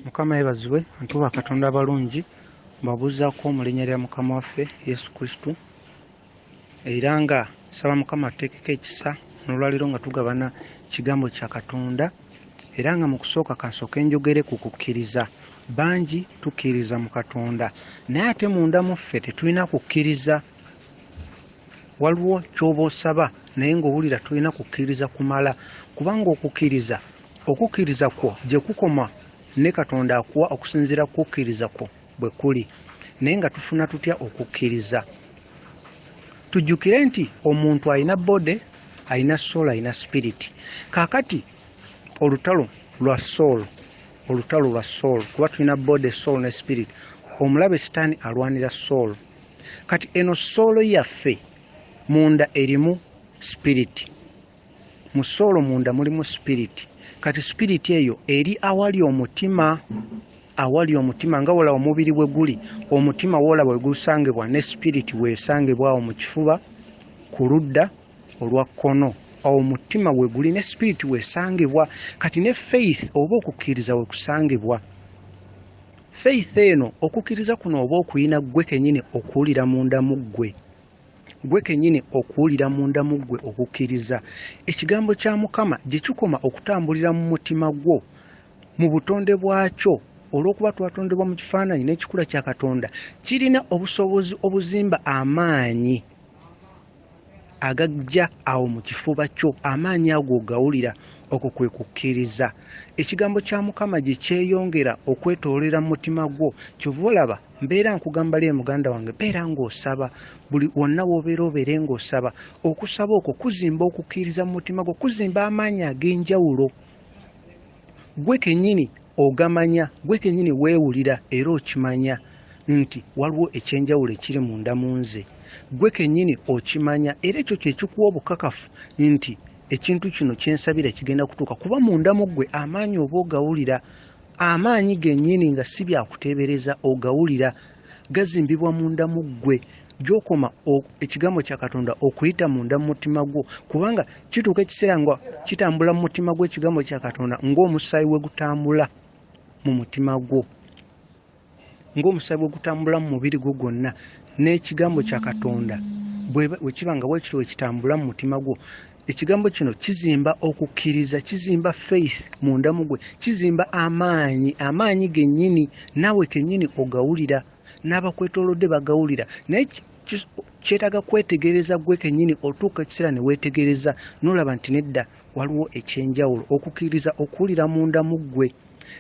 Mukama yebazibwe ntuba Katonda abalungi mbabuuzaako mu linnya lya Mukama waffe Yesu Kristo era nga saba Mukama ateekeko ekisa n'olwaliro nga tugabana kigambo kya Katonda era nga mu kusooka kansooke njogere ku kukkiriza. Bangi tukkiriza mu Katonda naye ate munda mu ffe tetulina kukkiriza. Waliwo ky'oba osaba naye ng'owulira tulina kukkiriza kumala, kubanga okukkiriza kwo gye kukoma ne Katonda akuwa okusinziira ku kukkiriza kwo bwe kuli. Naye nga tufuna tutya okukkiriza? Tujjukire nti omuntu alina bode, alina soul, alina spirit. Kaakati olutalo lwa soul, kuba tulina bode, soul ne spirit. Omulabe Sitaani alwanira soul. Kati eno soul yaffe munda erimu spirit. Mu soul munda mulimu spirit. Kati spirit eyo eri awali omutima. Nga wola omubiri bwe guli, omutima wola bwe gusangibwa ne spirit weesangibwawo mu kifuba ku ludda olwa kkono. Omutima we guli ne spirit weesangibwa. Kati ne faith oba okukkiriza we kusangibwa. Faith eno okukkiriza kuno oba okuyina gwe kennyini okuwulira munda mu ggwe. Okukkiriza. Ekigambo kya Mukama gye kikoma okutambulira mu mutima gwo mu butonde bwakyo. Olw'okuba twatondebwa mu kifaananyi n'ekikula kya Katonda, kirina obusobozi obuzimba amaanyi agajja awo mu kifuba kyo. Amaanyi ago ogawulira, okwo kwe kukkiriza. Ekigambo kya Mukama gye kyeyongera okwetoolera mu mutima gwo. Kyova olaba mbeera nkugamba lye muganda wange, mbeera ng'osaba. Buli wonna w'obeera obeere ng'osaba. Okusaba okwo kuzimba okukkiriza mu mutima gwo, kuzimba amaanyi ag'enjawulo. Gwe kennyini ogamanya, gwe kennyini weewulira era okimanya nti waliwo ekyenjawulo ekiri munda mu nze. Gwe kennyini okimanya era ekyo kye kikuwa obukakafu nti ekintu kino kyensabira kigenda kutuuka, kuba munda mu ggwe amaanyi oba ogawulira. Amaanyi gennyini nga si byakuteebereza, ogawulira, gazimbibwa munda mu ggwe. Gy'okoma ekigambo kya Katonda okuyita munda mu mutima gwo, kubanga kituuka ekiseera nga kitambula mu mutima gwo ekigambo kya Katonda ng'omusaayi we gutambula mu mutima gwo, ng'omusaayi bwe gutambula mu mubiri gwo gwonna. N'ekigambo kya Katonda bwe kiba nga bwe kityo kitambula mu mutima gwo, ekigambo kino kizimba okukkiriza, kizimba faith munda mu gwe, kizimba amaanyi gennyini. Naawe kennyini ogawulira, n'abakwetoolodde bagawulira. Naye kyetaaga kwetegereza gwe kennyini, otuuka ekiseera ne weetegereza n'olaba nti nedda waliwo ekyenjawulo. Okukkiriza okuwulira munda mu ggwe.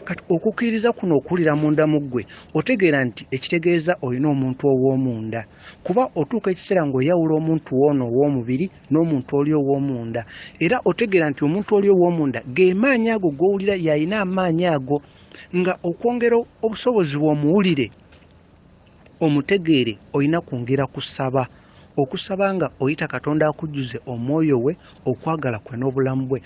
Kati okukkiriza kuno okuwulira munda mu ggwe, otegeera nti ekitegeeza olina omuntu ow'omunda, kuba otuuka ekiseera ng'oyawula omuntu woono ow'omubiri n'omuntu oli ow'omunda. Era otegeera nti omuntu oli ow'omunda ge maanyi ago g'owulira, y'alina amaanyi ago, nga okwongera obusobozi bw'omuwulire omutegeere olina kwongera kusaba. Okusaba nga oyita Katonda akujjuze omwoyo we, okwagala kwe n'obulamu bwe.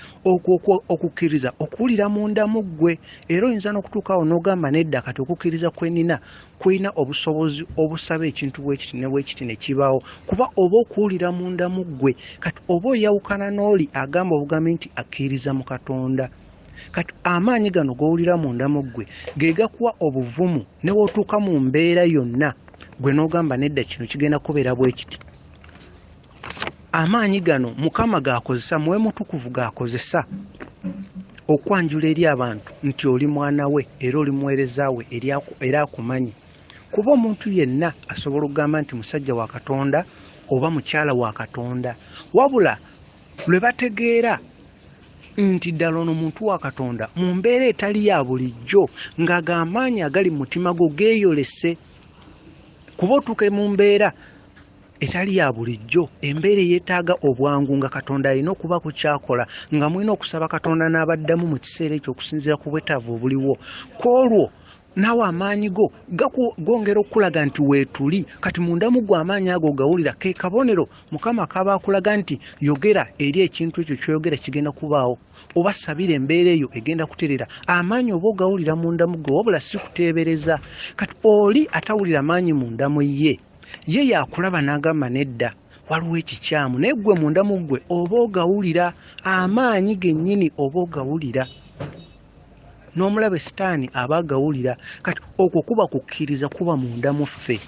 Okukkiriza okuwulira munda mu ggwe. Era oyinza n'okutuukawo n'ogamba nedda, kati okukkiriza kwe nina kulina obusobozi obusaba ekintu bwekiti ne bwekiti ne kibaawo, kuba oba okuwulira munda mu ggwe. Kati oba oyawukana n'oli agamba obugambi nti akkiriza mu Katonda. Kati amaanyi gano g'owulira munda mu ggwe ge gakuwa obuvumu ne wootuuka mu mbeera yonna gwe n'ogamba nedda, kino kigenda kubeera bwe kiti. Amaanyi gano Mukama g'akozesa, Mwoyo Mutukuvu g'akozesa okwanjula eri abantu nti oli mwana we era oli muweereza we era akumanyi. Kuba omuntu yenna asobola okugamba nti musajja wa Katonda oba mukyala wa Katonda, wabula lwe bategeera nti ddala ono muntu wa Katonda mu mbeera etali ya bulijjo, ng'ag'amaanyi agali mu mutima gwo geeyolese. Kuba otuuke mu mbeera etali ya bulijjo, embeera yeetaaga obwangu, nga Katonda alina okuba ku kyakola, nga mulina okusaba Katonda n'abaddamu mu kiseera ekyo okusinziira ku bwetaavu obuliwo. Kwolwo naawe amaanyi go gongera okulaga nti weetuli. Kati munda mu ggwe amaanyi ago gawulira, ke kabonero Mukama kaba akulaga nti yogera eri ekintu ekyo ky'oyogera kigenda kubaawo, oba sabira embeera eyo egenda kuterera. Amaanyi oba ogawulira munda mu ggwe, wabula si kuteebereza. Kati oli atawulira amaanyi munda mu ye yakulaba n'agamba nedda, waliwo ekikyamu, naye ggwe munda mu ggwe oba ogawulira amaanyi gennyini, oba ogawulira. n'omulabe sitaani aba agawulira. Kati okwo kuba kukkiriza kuba munda mu ffe.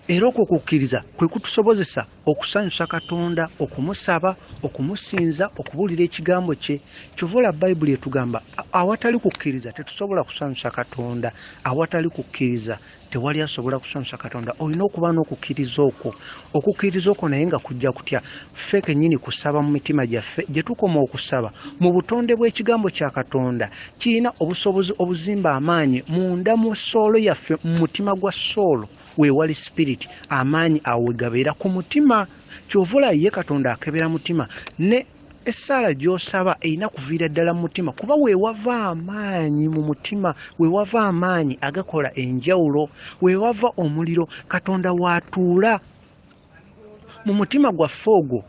Era okwo kukkiriza kwe kutusobozesa okusanyusa Katonda, okumusaba, okumusinza, okubuulira ekigambo kye. Kyova Bayibuli etugamba awatali kukkiriza tetusobola kusanyusa Katonda. Awatali kukkiriza tewali asobola kusanyusa Katonda. Olina okuba n'okukkiriza okwo. Okukkiriza okwo naye nga kujja kutya ffe kennyini kusaba mu mitima gyaffe gye tukoma okusaba mu butonde bw'ekigambo kya Katonda kirina obusobozi obuzimba amaanyi munda mu soolo yaffe, mu mutima gwa soolo weewali spirit. Amaanyi awo gabeera ku mutima. Kyovula ye Katonda akebera mutima ne essaala gy'osaba erina kuviira ddala mu mutima, kuba weewava amaanyi mu mutima, weewava amaanyi agakola enjawulo, weewava omuliro Katonda waatuula mu mutima gwaffe ogwo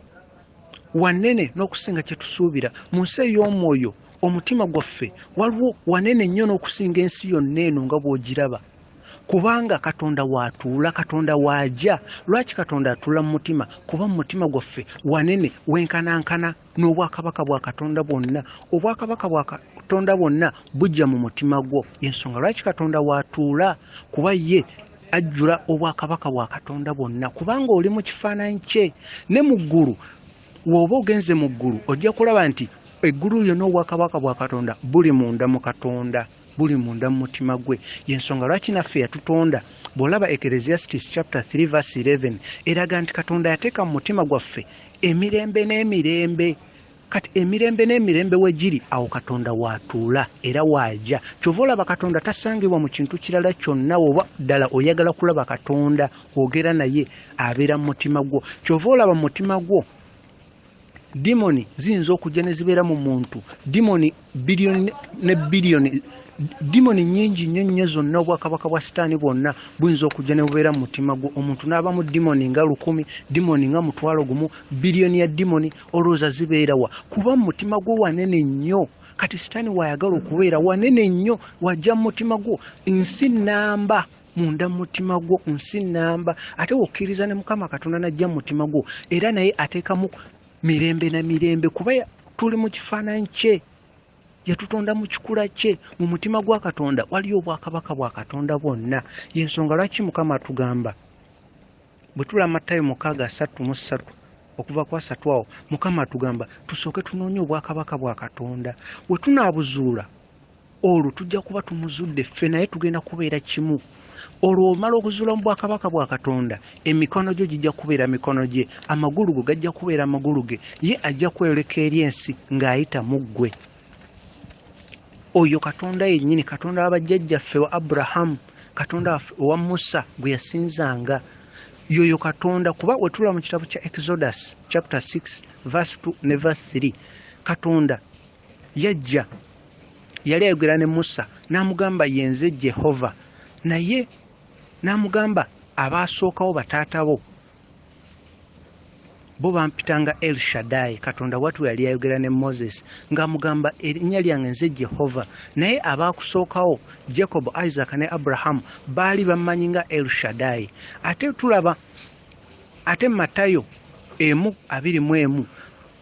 wanene n'okusinga kye tusuubira. Mu nsi ey'omwoyo omutima gwaffe waliwo wanene nnyo n'okusinga ensi yonna eno nga bw'ogiraba, kubanga Katonda waatuula, Katonda waajja. Lwaki Katonda atuula mu mutima? Kuba mu mutima gwaffe wanene wenkanankana n'obwakabaka bwa Katonda bwonna. Obwakabaka bwa Katonda bwonna bujja mu mutima gwo. Yensonga lwaki Katonda waatuula, kuba ye ajjula obwakabaka bwa Katonda bwonna, kubanga oli mu kifaananyi kye. Ne mu ggulu, w'oba ogenze mu ggulu ojja kulaba nti eggulu lyonna obwakabaka bwa Katonda buli munda mu Katonda, buli munda mu mutima gwe. Yensonga lwaki naffe yatutonda. Bw'olaba Ecclesiastes chapter 3 verse 11 eraga nti Katonda yateeka mu mutima gwaffe emirembe n'emirembe. Kati emirembe n'emirembe we giri awo Katonda waatuula era waajja. Kyova olaba Katonda tasangibwa mu kintu kirala kyonna. Oba ddala oyagala kulaba Katonda ogera naye abeera mu mutima gwo. Kyova olaba mu mutima gwo dimoni ziyinza okujja ne zibeera mu muntu. Dimoni biliyoni ne biliyoni, dimoni nnyingi nnyo zonna, obwakabaka bwa sitaani bwonna buyinza okujja ne bubeera mu mutima gwo. Omuntu n'aba mu dimoni nga 1,000, dimoni nga 1,000, biliyoni ya dimoni olowooza zibeera wa? Kuba mu mutima gwo wanene nnyo. Kati sitaani wayagala okubeera wanene nnyo, wajja mu mutima gwo nsi nnamba munda mu mutima gwo, nsi nnamba. Ate wokkiriza ne Mukama Katonda najja mu mutima gwo era naye ateekamu mirembe na mirembe, kuba tuli mu kifaananyi kye, yatutonda mu kikula kye. Mu mutima gwa Katonda waliyo obwakabaka bwa Katonda bwonna. Yensonga lwaki Mukama atugamba bwe tula Matayo 6:3 okuva ku 3 awo, Mukama atugamba tusooke tunoonye obwakabaka bwa Katonda. We tunaabuzuula olwo tujja kuba tumuzudde ffe naye tugenda kubeera kimu. Olwo omala okuzuula mu bwakabaka bwa Katonda, emikono gyo gijja kubeera mikono gye, amagulu go gajja kubeera amagulu ge, ye ajja kweyoleka eri ensi ng'ayita mu ggwe. Oyo Katonda yennyini, Katonda wa bajjajjaffe wa Aburahamu, Katonda wa Musa gwe yasinzanga. Yoyo Katonda, kuba we tula mu kitabu kya Exodus chapter 6 verse 2 ne verse 3, Katonda yajja yali ayogera ne Musa n'amugamba yenze Jehova, naye n'amugamba abaasookawo bataata bo bo bampitanga El Shaddai. Katonda watu yali ayogera ne Moses ng'amugamba erinnya lyange nze Jehova, naye abaakusookawo Jacob, Isaac ne Abraham baali bamanyi nga El Shaddai. Ate tulaba ate Matayo 1:21,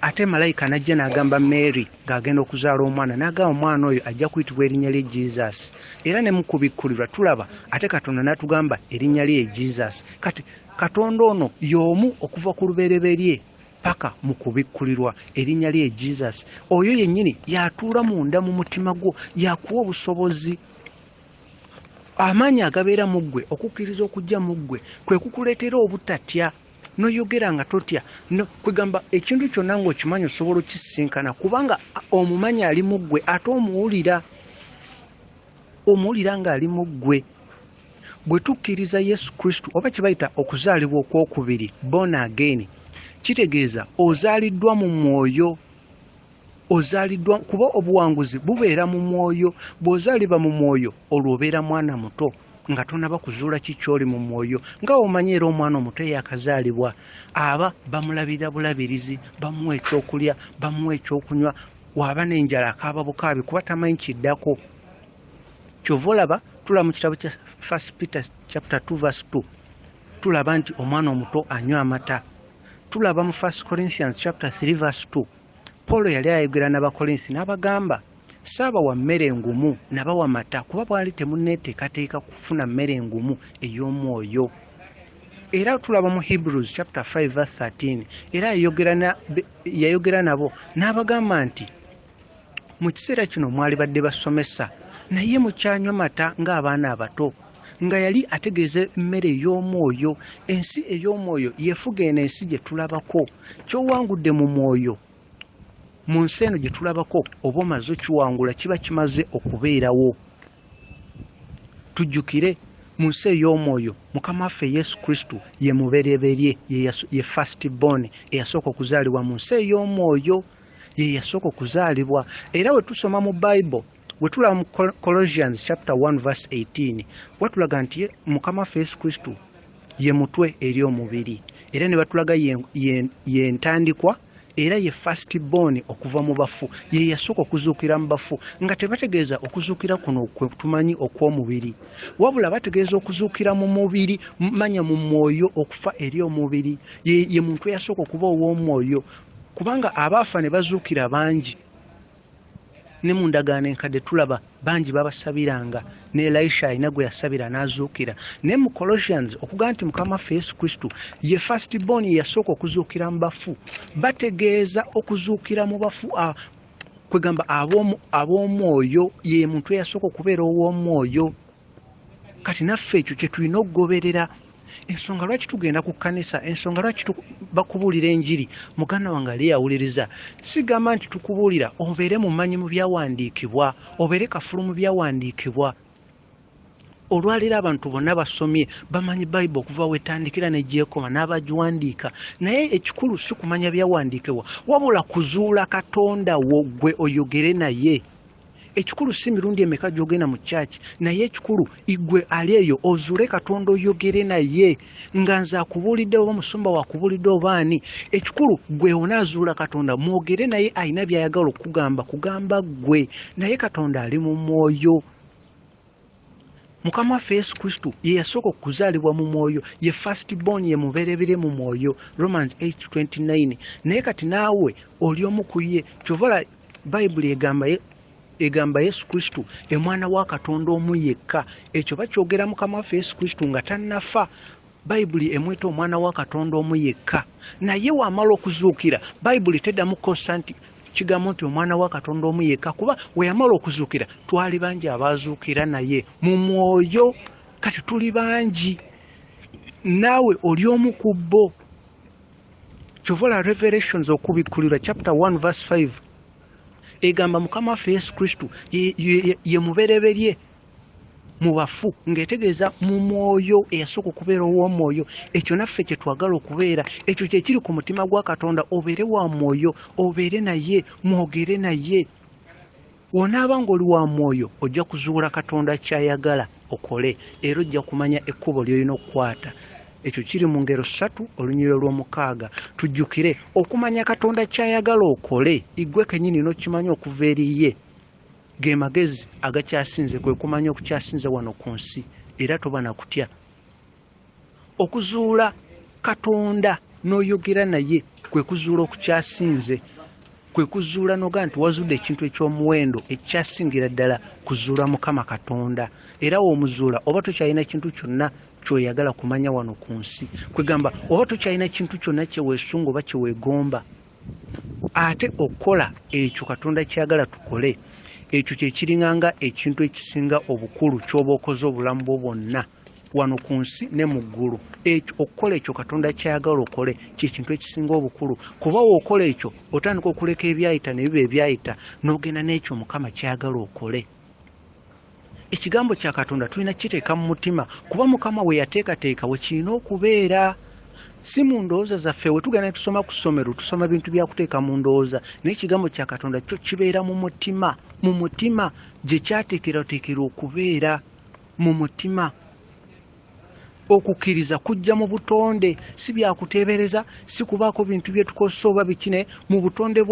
ate malayika najja n'agamba Mary ng'agenda okuzaala omwana, n'agamba omwana oyo ajja kuyitibwa erinnya lye Jesus. Era ne mu kubikkulirwa tulaba ate Katonda n'atugamba erinnya lye Jesus. Kati Katonda ono y'omu okuva ku lubereberye paka mu kubikkulirwa, erinnya lye Jesus. Oyo yennyini yatuula munda mu mutima gwo, yakuwa obusobozi. Amaanyi agabeera mu ggwe, okukkiriza okujja mu ggwe kwe kukuleetera obutatya noyogera nga totya. Kwegamba ekintu kyonna ng'okimanyi osobola okisinkana, kubanga omumanyi ali mu ggwe ate omuwulira ng'ali mu ggwe. Bwe tukkiriza Yesu Kristo oba kye bayita okuzaalibwa okwokubiri, born again, kitegeeza ozaaliddwa mu mwoyo. Ozaaliddwa kuba obuwanguzi bubeera mu mwoyo. Bw'ozaalibwa mu mwoyo olwo obeera mwana muto nga tonaba kuzuula kikyoli mu mwoyo. Nga omanyi era omwana omuto eyakazaalibwa aba bamulabira bulabirizi, bamuwa ekyokulya, bamuwa ekyokunywa, waaba n'enjala akaaba bukaabi kuba tamanyi kiddako. Kyova olaba tulaba mu kitabu kya 1 Peter chapter 2 verse 2 tulaba nti omwana omuto anywa amata. Tulaba mu 1 Corinthians chapter 3 verse 2 Paulo yali ayogera n'Abakolinsi n'abagamba saaba wa mmere engumu nabawa mata kuba bwali temunneeteekateeka kufuna mmere engumu ey'omwoyo. Era tulaba mu Hebrews chapter 5 verse 13 era yayogera nabo n'abagamba nti mu kiseera kino mwali badde basomesa naye mukyanywa mata ng'abaana abato, nga yali ategeeza mmere ey'omwoyo. Ensi ey'omwoyo yefuga eno ensi gye tulabako. Kyowangudde mu mwoyo mu nsi eno gye tulabako oba omaze okiwangula kiba kimaze okubeerawo. Tujjukire mu nsi ey'omwoyo Mukama waffe Yesu Kristo ye mubereberye, ye first born eyasooka okuzaalibwa mu nsi ey'omwoyo, ye yasooka okuzaalibwa. Era we tusoma mu Bible we tulaba mu Colossians chapter 1 verse 18 watulaga nti Mukama waffe Yesu Kristo ye mutwe eri omubiri, era ne batulaga ye ntandikwa era ye first born okuva mu bafu, ye yasooka okuzuukira mu bafu. Nga tebategeeza okuzuukira kuno kwe tumanyi okw'omubiri, wabula bategeeza okuzuukira mu mubiri, manya mu mwoyo, okufa eri omubiri. Ye muntu eyasooka okuba ow'omwoyo, kubanga abaafa ne bazuukira bangi. Ne mu ndagaano enkadde tulaba bangi babasabiranga, ne Elisha alina gwe yasabira n'azuukira. Ne mu Colossians okugaa nti Mukama waffe Yesu Kristo ye first born yasooka okuzuukira mu bafu, bategeeza okuzuukira mu bafu kwegamba ab'omwoyo, ye muntu eyasooka okubeera ow'omwoyo. Kati naffe ekyo kye tulina okugoberera. Ensonga lwaki tugenda ku kkanisa, ensonga lwaki bakubuulira enjiri, muganda wange ali yawuliriza, sigamba nti tukubuulira obeere mumanyi mu byawandiikibwa, obeere kafulu mu byawandiikibwa. Olwaleero abantu bonna basomye bamanyi Bible okuva wetandikira n'egyekoma n'abagiwandiika, naye ekikulu si kumanya byawandiikibwa wabula kuzuula Katonda wo gwe oyogere naye. Ekikulu si mirundi emeka gyogenda mu church, naye ekikulu igwe ali eyo ozuule Katonda oyogere naye. Nga nze akubuulidde oba musumba wakubuulidde obaani, ekikulu gwe onaazuula Katonda mwogere naye, alina by'ayagala kugamba gwe, naye Katonda ali mu mwoyo. Mukama waffe Yesu Kristo ye yasooka okuzaalibwa mu mwoyo, ye first born, ye mubereberye mu mwoyo, Romans 8:29. Naye kati naawe oli omu ku ye. Kyovala Bible egamba Yesu Kristo emwana wa Katonda omu yekka. Ekyo bakyogera Mukama waffe Yesu Kristo nga tannafa. Bible emwita omwana wa Katonda omu yekka. Naye wamala okuzuukira, Bible teddamu kosa nti kigambo nti omwana wa Katonda omu yekka, kuba we yamala okuzuukira twali bangi abazuukira naye mu mwoyo. Kati tuli bangi, naawe oli omu ku bo. Kyovola Revelations okubikkulirwa chapter 1 verse 5 egamba Mukama waffe Yesu Kristo ye mubereberye mu bafu, ng'etegeeza mu mwoyo, eyasooka okubeera ow'omwoyo. Ekyo naffe kye twagala okubeera, ekyo kye kiri ku mutima gwa Katonda, obeere wa mwoyo, obeere naye, mwogere naye. Wonaaba ng'oli wa mwoyo ojja kuzuula Katonda ky'ayagala okole, era ojja kumanya ekkubo ly'olina okukwata. Ekyo kiri mu Ngero 3 olunyiriro lw'omukaaga. Tujjukire okumanya Katonda ky'ayagala okole, igwe kennyini n'okimanya okuva eri ye, ge magezi agakyasinze, kwe kumanya okukyasinze wano ku nsi, era toba na kutya. Okuzuula Katonda n'oyogera naye kwe kuzuula okukyasinze, kwe kuzuula noga nti wazudde ekintu eky'omuwendo ekyasingira ddala kuzuula Mukama Katonda. Era w'omuzuula oba tokyalina kintu kyonna kyoyagala kumanya wano ku nsi, kwegamba oba tokyalina kintu kyonna kyeweesunga oba kyeweegomba, ate okukola ekyo Katonda kyagala tukole, ekyo kye kiringanga ekintu ekisinga obukulu ky'oba okoze obulamu bwo bwonna wano ku nsi ne mu ggulu. Okukola ekyo Katonda kyagala okole kye kintu ekisinga obukulu, kuba w'okola ekyo otandika okuleka ebyayita ne biba ebyayita, n'ogenda n'ekyo Mukama kyagala okole. Ekigambo kya Katonda tulina kiteeka mu mutima, kuba Mukama we yateekateeka we kirina okubeera. Si mu ndowooza zaffe, we tugenda tusoma ku ssomero tusoma bintu bya kuteeka mu ndowooza, naye ekigambo kya Katonda kyo kibeera mu mutima. Mu mutima gye kyateekerateekera okubeera, mu mutima. Okukkiriza kujja mu butonde, si byakuteebereza, si kubaako bintu bye tukozesa oba bikine. Mu butonde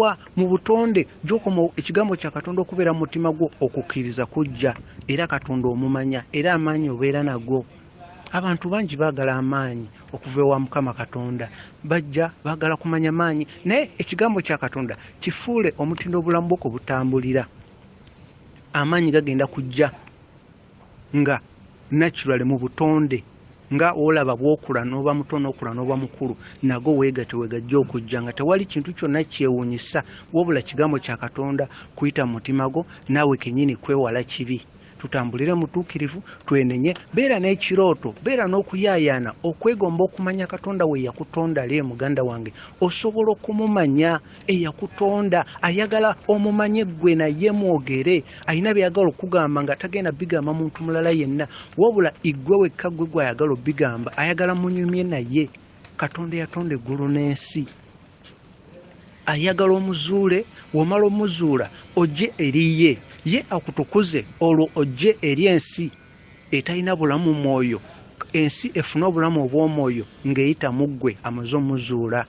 gy'okoma ekigambo kya Katonda okubeera mu mutima gwo, okukkiriza kujja, era Katonda omumanya, era amaanyi obeera nago. Abantu bangi baagala amaanyi okuva ewa Mukama Katonda, bajja baagala kumanya maanyi, naye ekigambo kya Katonda kifuule omutindo obulamu bwo kwe butambulira. amaanyi gagenda kujja nga naturally mu butonde nga olaba bwokula n'oba muto n'okula n'oba mukulu nago wegajja okujja nga tewali kintu kyonna kyewuunyisa wabula kigambo kya Katonda kuyita mu mutima gwo naawe kennyini kwewala kibi. Tutambulire mutuukirivu, twenenye, beera n'ekirooto, beera n'okuyaayaana, okwegomba okumanya Katonda we yakutonda. Le muganda wange osobola okumumanya eyakutonda, ayagala omumanye ggwe naye mwogere, ayina byayagala okugamba nga tagenda bigamba muntu mulala yenna wabula iggwe wekka ggwe gw'ayagala obigamba, ayagala munyumye naye. Katonda yatonda eggulu n'ensi, ayagala omuzuule, womala omuzuula ojje eriye, ye akutukuze olwo ojje eri ensi etalina bulamu mwoyo, ensi efuna obulamu obw'omwoyo ng'eyita mu ggwe amaze omuzuula.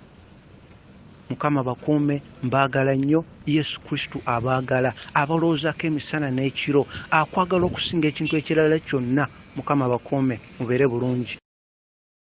Mukama bakuume, mbaagala nnyo. Yesu Kristo abaagala, abalowoozako emisana n'ekiro, akwagala okusinga ekintu ekirala kyonna. Mukama bakuume, mubeere bulungi.